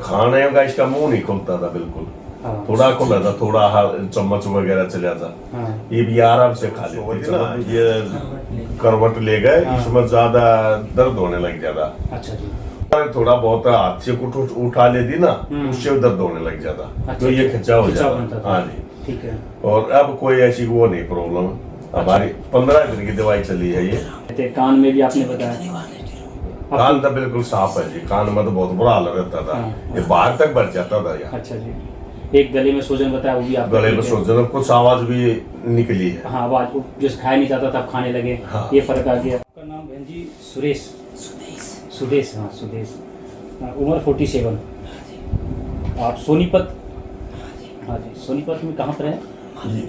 खाने का इसका मुंह नहीं खुलता था बिल्कुल। हाँ। थोड़ा खुला था, थोड़ा चम्मच वगैरह चला था। हाँ। ये भी आराम से खा लेती ना। ये करवट ले गए, इसमें ज्यादा दर्द होने लग जाता। अच्छा जी। थोड़ा बहुत हाथ से कुछ उठा लेती ना, उससे दर्द होने लग जाता। अच्छा, तो ये खिंचा हो जाता। हाँ जी। ठीक है। और अब कोई ऐसी वो नहीं प्रॉब्लम। हमारी 15 दिन की दवाई चली है ये। कान में भी आपने बताया, कान तो बिल्कुल साफ है जी। कान में तो बहुत बुरा हाल रहता था। ये बाहर तक बढ़ जाता था यार। अच्छा जी। एक गले में सूजन बताया, वो भी आप गले में सूजन, कुछ आवाज भी निकली है। हाँ, आवाज जिस खाया नहीं जाता था खाने लगे। हाँ। ये फर्क आ गया। आपका नाम बहन जी? सुरेश। सुदेश। हाँ, सुदेश। उम्र 47। आप सोनीपत? हाँ जी। सोनीपत में कहाँ पर है?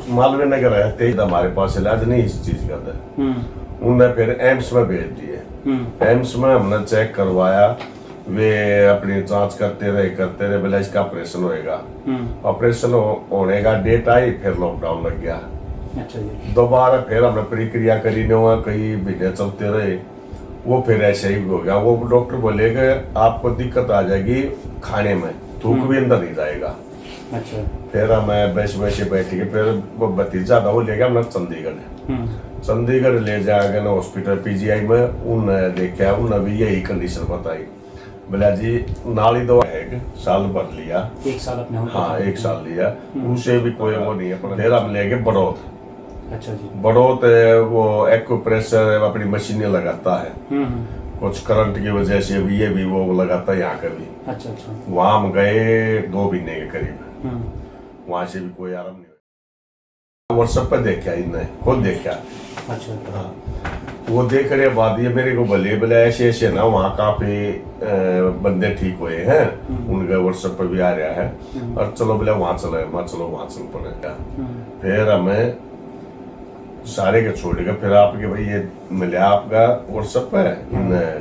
मालवीय नगर रहते ही हमारे पास इलाज नहीं इस चीज का था। उन्होंने फिर एम्स में भेज दिए। एम्स में हमने चेक करवाया, वे अपनी जांच करते रहे बोले इसका ऑपरेशन होएगा। ऑपरेशन होने का डेट आई, फिर लॉकडाउन लग गया। अच्छा जी। दोबारा फिर हमने प्रक्रिया करी ने वहाँ कई महीने चलते रहे, वो फिर ऐसे ही हो गया। वो डॉक्टर बोले कि आपको दिक्कत आ जाएगी खाने में, थूक भी अंदर नहीं जाएगा। अच्छा। फिर हमें वैसे बैठ के फिर वो भतीजा था, वो ले गया हमने चंडीगढ़ ले जाकर हॉस्पिटल पीजीआई में। उन्होंने देखा, उन्होंने भी यही कंडीशन बताई। बोला जी नाली दवा है, साल भर लिया। 1 साल अपने? हाँ, 1 साल लिया, उसे भी कोई वो नहीं है। फिर हम ले गए बड़ौत। अच्छा जी। बड़ौत वो एक्यूप्रेशर अपनी मशीनें लगाता है, कुछ करंट की वजह से भी ये भी वो लगाता है यहाँ का भी। अच्छा अच्छा। वहां हम गए 2 महीने के करीब, वहां से भी कोई आराम नहीं हुआ। व्हाट्सएप पे देखा, इनने खुद देखा। अच्छा। हाँ, वो देखने के बाद ये मेरे को बोले ऐसे ऐसे ना वहाँ काफी बंदे ठीक हुए हैं, उनका व्हाट्सएप पे भी आ रहा है, और चलो बोले वहां चले, चलो वहां चल पड़ेगा। फिर हमें सारे के छोड़ेगा, फिर आपके भाई ये मिला आपका व्हाट्सएप पे।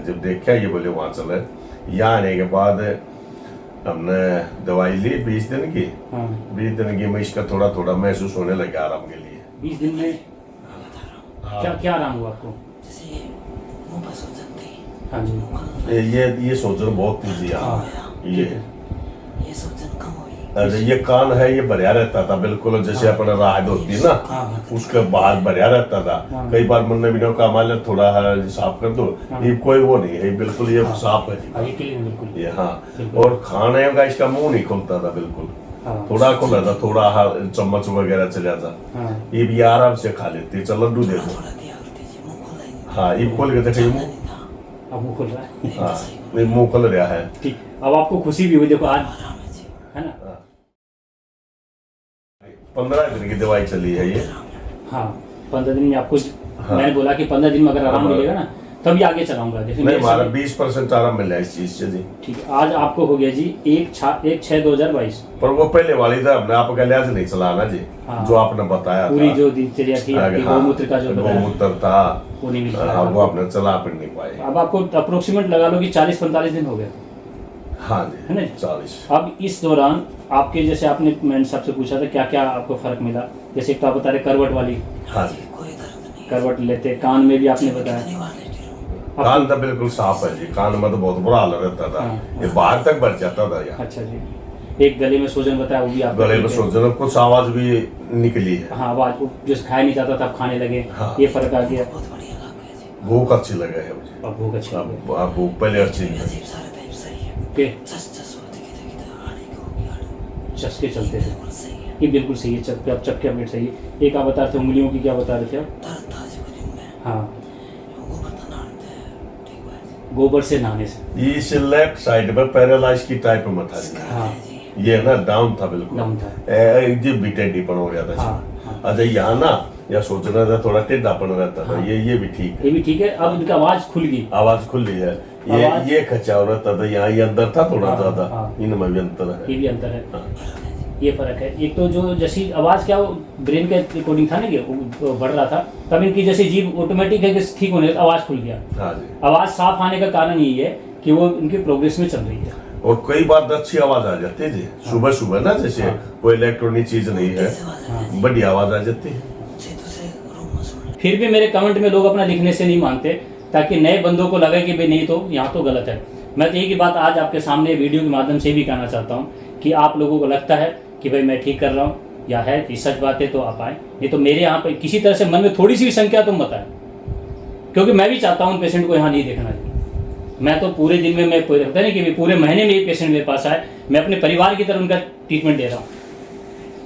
जब देखा ये बोले वहां चले, यहाँ आने के बाद हमने दवाई ली 20 दिन की। 20 दिन की में इसका थोड़ा थोड़ा महसूस होने लगा आराम के लिए। 20 दिन में क्या क्या आराम हुआ आपको? जैसे मुंह पर सूजन थी। हाँ जी। ये सूजन बहुत थी जी। हाँ, ये सूजन कम हुई। अरे ये कान है, ये भरिया रहता था बिल्कुल, जैसे अपना राहत होती है ना, उसके बाहर भरिया रहता था। कई बार मुन्ने भी कहा मान थोड़ा साफ कर दो, ये कोई वो नहीं है, बिल्कुल ये साफ है जी। ये हाँ। और खाने का इसका मुंह नहीं खुलता था बिल्कुल। थोड़ा खुला था, थोड़ा चम्मच वगैरह चला था। ये भी आराम से खा लेती। चल लड्डू दे दो। हाँ, ये खोल के देखिए मुंह। अब मुंह खुल रहा है। हाँ, ये मुंह खुल रहा है। ठीक। अब आपको खुशी भी हुई, देखो आज, है ना? 15 दिन की दवाई चली है ये। हाँ, 15 दिन में आपको मैंने बोला कि 15 दिन में अगर आराम मिलेगा ना तभी आगे चलाऊंगा। जैसे नहीं, हमारा 20% आराम मिला है इस चीज से जी। ठीक है। आज आपको हो गया जी 1/6/2022। पर वो पहले वाली था, हमने आपका लिहाज नहीं चलाना जी। हाँ। जो आपने बताया पूरी था, जो दिनचर्या थी आपकी, गौमूत्र का जो बताया, गौमूत्र था, वो नहीं मिल हाँ, पाया। वो आपने चला फिर नहीं पाए। अब आपको अप्रोक्सीमेट लगा लो कि 40-45 दिन हो गए, हाँ है ना? जी, 40। अब इस दौरान आपके जैसे आपने मैंने सबसे पूछा था क्या क्या आपको फर्क मिला, जैसे एक तो आप बता रहे करवट वाली, हाँ जी, कोई दर्द नहीं। करवट लेते, कान में भी आपने बताया। कान तो बिल्कुल साफ है जी। कान में तो बहुत बुरा हाल रहता था। ये बाहर तक बढ़ जाता था यार। अच्छा जी। एक गले में सूजन बताया, वो भी आप गले में सूजन, कुछ आवाज भी निकली है। हाँ, आवाज जिस खाया नहीं जाता था खाने लगे। हाँ। ये फर्क आ गया। बहुत बढ़िया लग गया जी। भूख अच्छी लगे है मुझे। अब भूख अच्छी लगी। अब भूख पहले अच्छी नहीं अजीब सारे टाइप सही है। ओके। चस होती की आने को होगी आने। चस्के चलते थे। बिल्कुल सही है। ये बिल्कुल सही है। चक्के, अब चक्के अपडेट सही है। एक आप बता रहे थे उंगलियों की, क्या बता रहे थे आप? दर्द था जी दिन में। हाँ, वो बता नाते ठीक है। गोबर से नहाने से। इस लेफ्ट साइड में पैरालाइज की टाइप में था जी। हाँ, ये ना डाउन था बिल्कुल, डाउन था। जी टेढ़ीपन हो गया था। हाँ। अच्छा, यहाँ ना या सोचना था थोड़ा टेढ़ापन रहता था। ये भी ठीक है, ये भी ठीक है। अब इनकी आवाज खुल गई। आवाज खुल रही है। ये खचाव रहता था, यहाँ ये अंदर था थोड़ा ज्यादा, इनमें भी अंतर है। ये भी अंतर है। हाँ। ये फर्क है। एक तो जो जैसी आवाज क्या ब्रेन के अकॉर्डिंग था ना कि वो बढ़ रहा था, तब इनकी जैसे जीभ ऑटोमेटिक है कि ठीक होने आवाज खुल गया। हाँ जी। आवाज साफ आने का कारण यही है कि वो इनकी प्रोग्रेस में चल रही है। और कई बार अच्छी आवाज आ जाती है जी। सुबह सुबह ना, जैसे कोई इलेक्ट्रॉनिक चीज नहीं है, बड़ी आवाज आ जाती है। फिर भी मेरे कमेंट में लोग अपना लिखने से नहीं मानते, ताकि नए बंदों को लगे कि भाई नहीं तो यहाँ तो गलत है। मैं तो एक ही बात आज आपके सामने वीडियो के माध्यम से भी कहना चाहता हूँ कि आप लोगों को लगता है कि भाई मैं ठीक कर रहा हूँ या है कि सच बात है तो आप आए, नहीं तो मेरे यहाँ पर किसी तरह से मन में थोड़ी सी भी संख्या तुम बताएं, क्योंकि मैं भी चाहता हूँ पेशेंट को यहाँ नहीं देखना चाहिए। मैं तो पूरे दिन में मैं होता नहीं कि पूरे महीने में एक पेशेंट मेरे पास आए, मैं अपने परिवार की तरह उनका ट्रीटमेंट दे रहा हूँ।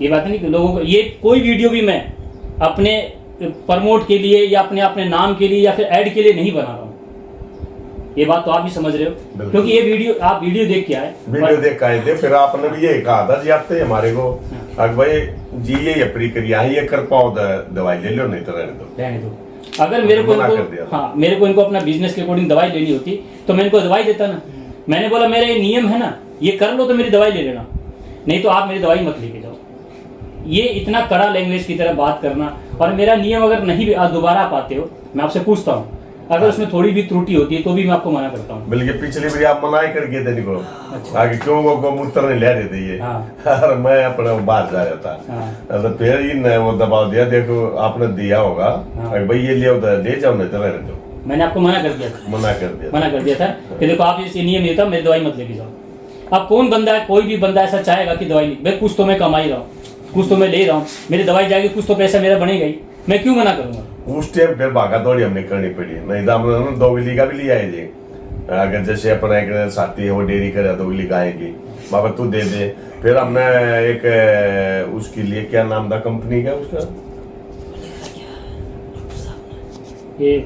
ये बात नहीं कि लोगों को ये कोई वीडियो भी मैं अपने प्रमोट के लिए या अपने अपने नाम के लिए या फिर ऐड के लिए नहीं बना रहा हूँ। ये बात तो आप भी समझ रहे हो, क्योंकि ये वीडियो आप वीडियो देख के आए, वीडियो देख के आए थे, फिर आपने भी ये कहा था जी आपने हमारे को अगर भाई जी ये प्रक्रिया है, ये कर पाओ दवाई ले लो, नहीं तो रहने दो। अगर मेरे को मना कर इनको दिया। हाँ मेरे को इनको अपना बिजनेस के अकॉर्डिंग दवाई लेनी होती तो मैं इनको दवाई देता ना। मैंने बोला मेरा ये नियम है ना, ये कर लो तो मेरी दवाई ले लेना, नहीं तो आप मेरी दवाई मत लेके जाओ। ये इतना कड़ा लैंग्वेज की तरह बात करना, और मेरा नियम अगर नहीं भी आप दोबारा पाते हो, मैं आपसे पूछता हूँ, अगर उसमें थोड़ी भी त्रुटि होती है तो भी मैं आपको मना करता हूँ। बल्कि पिछली बार आप मना ही कर गए थे इनको, आगे क्यों वो गोमूत्र नहीं ले रहे थे ये। और मैं अपने बाहर जा रहा था, तो फिर इन वो दबाव दिया, देखो आपने दिया होगा भाई ये ले जाओ, नहीं तो रहने दो। मैंने आपको मना कर दिया था, मना कर दिया था कि देखो आप ये नियम नहीं था, मेरी दवाई मत लेके जाओ। अब कौन बंदा है, कोई भी बंदा ऐसा चाहेगा कि दवाई भाई कुछ तो मैं कमा ही रहा हूँ, कुछ तो मैं ले रहा हूँ, मेरी दवाई जाएगी, कुछ तो पैसा मेरा बनेगा ही, मैं क्यों मना करूंगा। उस टाइम फिर भागा दौड़ी हमने करनी पड़ी, नहीं तो हमने 2 गिली का भी लिया है जी। अगर जैसे अपना एक साथी है वो डेयरी करे 2 गिली गाएगी, बाबा तू दे दे। फिर हमने एक उसके लिए क्या नाम था कंपनी का उसका, ये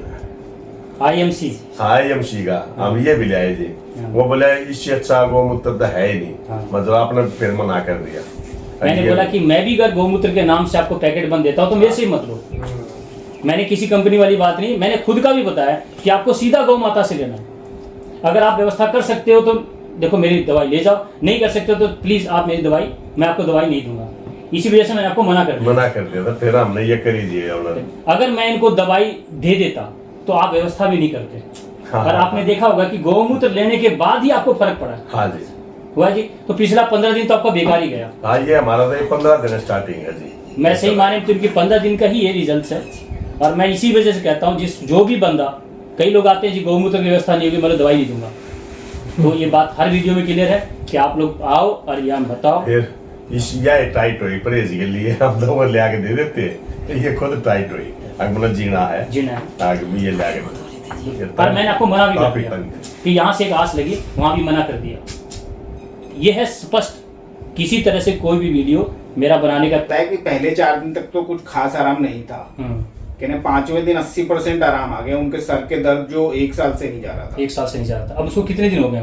IMC का हम ये भी लाए जी। वो बोले इससे अच्छा गोमूत्र तो है ही नहीं, मतलब आपने फिर मना कर दिया। मैंने बोला कि मैं भी अगर गोमूत्र के नाम से आपको पैकेट बंद देता हूँ तो मेरे से ही मत लो। मैंने किसी कंपनी वाली बात नहीं, मैंने खुद का भी बताया कि आपको सीधा गौ माता से लेना है। अगर आप व्यवस्था कर सकते हो तो देखो मेरी दवाई ले जाओ, नहीं कर सकते हो तो प्लीज आप मेरी दवाई, मैं आपको दवाई नहीं दूंगा। इसी वजह से मैंने आपको मना कर दिया था, फिर हमने ये कर ही दिया। अगर मैं इनको दवाई दे देता तो आप व्यवस्था भी नहीं करते। और आपने देखा होगा कि गौमूत्र लेने के बाद ही आपको फर्क पड़ा। हाँ जी हुआ जी, तो पिछला 15 दिन तो आपका बेकार ही गया। हाँ ये हमारा तो 15 दिन स्टार्टिंग है जी। मैं सही माने तो इनके 15 दिन का ही ये रिजल्ट है। और मैं इसी वजह से कहता हूँ जो भी बंदा, कई लोग आते हैं जी गौमूत्र की व्यवस्था नहीं होगी मैं दवाई नहीं दूंगा, तो ये बात हर वीडियो में क्लियर है कि आप लोग आओ और ये बताओ। फिर ये टाइट हुई परहेज के लिए हम तो वो ले आके दे देते हैं, ये खुद टाइट हुई। अगर जीना है आगे भी ये ले आके, पर मैंने आपको मना भी कर दिया कि यहाँ से एक आस लगी, वहाँ भी मना कर दिया। ये है स्पष्ट, किसी तरह से कोई भी वीडियो मेरा बनाने का है कि पहले 4 दिन तक तो कुछ खास आराम नहीं था, कहने 5वें दिन 80% आराम आ गया। उनके सर के दर्द जो 1 साल से नहीं जा रहा था, 1 साल से नहीं जा रहा था। अब उसको कितने दिन हो गए?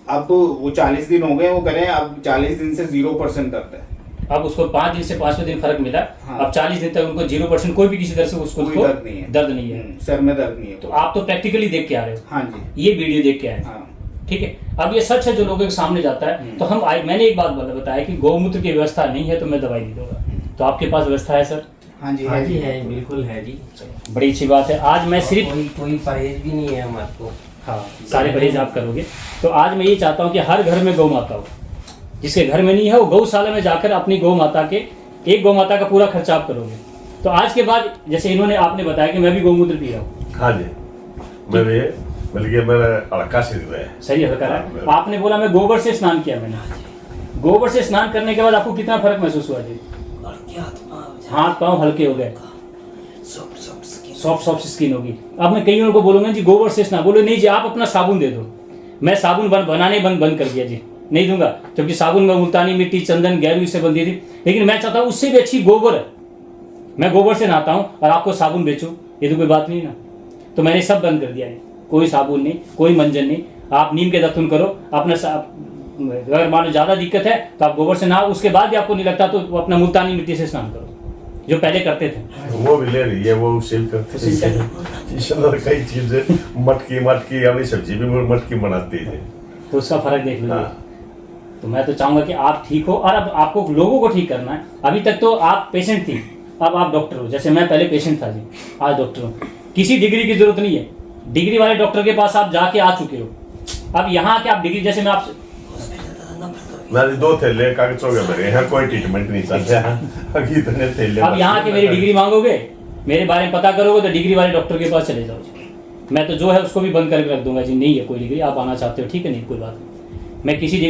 अब तो वो 40 दिन हो गए, वो कह रहे हैं अब 40 दिन से 0% दर्द है। अब उसको 5 दिन से 5वें दिन फर्क मिला। हाँ। अब 40 दिन तक उनको 0% कोई भी किसी तरह से उसको दर्द नहीं है, दर्द नहीं है, सर में दर्द नहीं है। तो आप तो प्रैक्टिकली देख के आ रहे हो। हाँ जी, ये वीडियो देख के आए। हाँ। ठीक है, अब ये सच है जो लोगों के सामने जाता है। तो हम मैंने एक बात बताया कि गौमूत्र की व्यवस्था नहीं है तो मैं दवाई नहीं दूंगा, तो आपके पास व्यवस्था है सर? हाँ जी, हाँ जी है, बिल्कुल है जी। बड़ी अच्छी बात है। आज मैं सिर्फ कोई परहेज भी नहीं है हमारे को। हाँ, सारे परहेज आप करोगे। तो आज मैं ये चाहता हूँ कि हर घर में गौ माता हो, जिसके घर में नहीं है वो गौशाला में जाकर अपनी गौ माता के, एक गौ माता का पूरा खर्चा आप करोगे। तो आज के बाद जैसे इन्होंने आपने बताया कि मैं भी गौमूत्र पी रहा हूँ। हाँ जी, मैं भी, बल्कि मेरा हल्का से सही हल्का है। आपने बोला मैं गोबर से स्नान किया। मैंने गोबर से स्नान करने के बाद आपको कितना फर्क महसूस हुआ जी? हाथ पाँव हल्के हो गए, सॉफ्ट स्किन होगी। अब मैं कई को बोलूंगा जी गोबर से स्नान, बोलो नहीं जी आप अपना साबुन दे दो। मैं साबुन बनाने बंद कर दिया जी, नहीं दूंगा, क्योंकि साबुन में मुल्तानी मिट्टी, चंदन, गैरू से बनती थी। लेकिन मैं चाहता हूँ उससे भी अच्छी गोबर है, मैं गोबर से नहाता हूँ और आपको साबुन बेचूं, ये तो कोई बात नहीं ना। तो मैंने सब बंद कर दिया है, कोई साबुन नहीं, कोई मंजन नहीं। आप नीम के दातुन करो अपना। अगर मानो ज्यादा दिक्कत है तो आप गोबर से नहाओ, उसके बाद भी आपको नहीं लगता तो अपना मुल्तानी मिट्टी से स्नान करो, जो पहले करते थे। वो भी ले रही है, वो सेल करते हैं कई चीजें, मटकी अपनी सब्जी भी मटकी बनाती है, तो उसका फर्क देख लीजिए। तो मैं तो चाहूंगा कि आप ठीक हो, और अब आपको लोगों को ठीक करना है। अभी तक तो आप पेशेंट थी, अब आप डॉक्टर हो। जैसे मैं पहले पेशेंट था जी, आज डॉक्टर हूँ। किसी डिग्री की जरूरत नहीं है, डिग्री वाले डॉक्टर के पास आप जाके आ चुके हो। अब यहाँ आके आप डिग्री, जैसे मैं आपसे मेरे 2 थैले कागजों के भरे हैं, कोई ट्रीटमेंट नहीं चल रहा, इतने थैले। अब यहाँ के मेरी डिग्री मांगोगे, मेरे बारे में पता करोगे तो डिग्री वाले डॉक्टर के पास चले जाओ। मैं तो जो है उसको भी बंद करके रख दूंगा जी, नहीं है कोई डिग्री, आप आना चाहते हो ठीक है, नहीं कोई बात नहीं।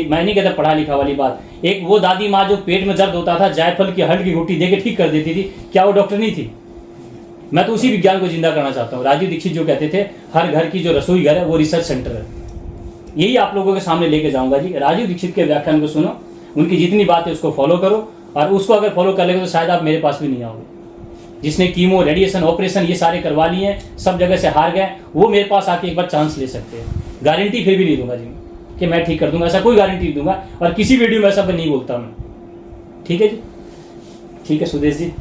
मैं नहीं कहता पढ़ा लिखा वाली बात। एक वो दादी माँ जो पेट में दर्द होता था जायफल की हल्ड की रोटी दे के ठीक कर देती थी, क्या वो डॉक्टर नहीं थी? मैं तो उसी विज्ञान को जिंदा करना चाहता हूँ। राजीव दीक्षित जो कहते थे हर घर की जो रसोई घर है वो रिसर्च सेंटर है, यही आप लोगों के सामने लेके जाऊंगा जी। राजीव दीक्षित के व्याख्यान को सुनो, उनकी जितनी बात है उसको फॉलो करो, और उसको अगर फॉलो कर लेगे तो शायद आप मेरे पास भी नहीं आओगे। जिसने कीमो, रेडिएशन, ऑपरेशन ये सारे करवा लिए हैं, सब जगह से हार गए, वो मेरे पास आके एक बार चांस ले सकते हैं। गारंटी फिर भी नहीं दूंगा जी कि मैं ठीक कर दूंगा, ऐसा कोई गारंटी नहीं दूंगा, और किसी वीडियो में ऐसा नहीं बोलता मैं। ठीक है जी, ठीक है सुदेश जी।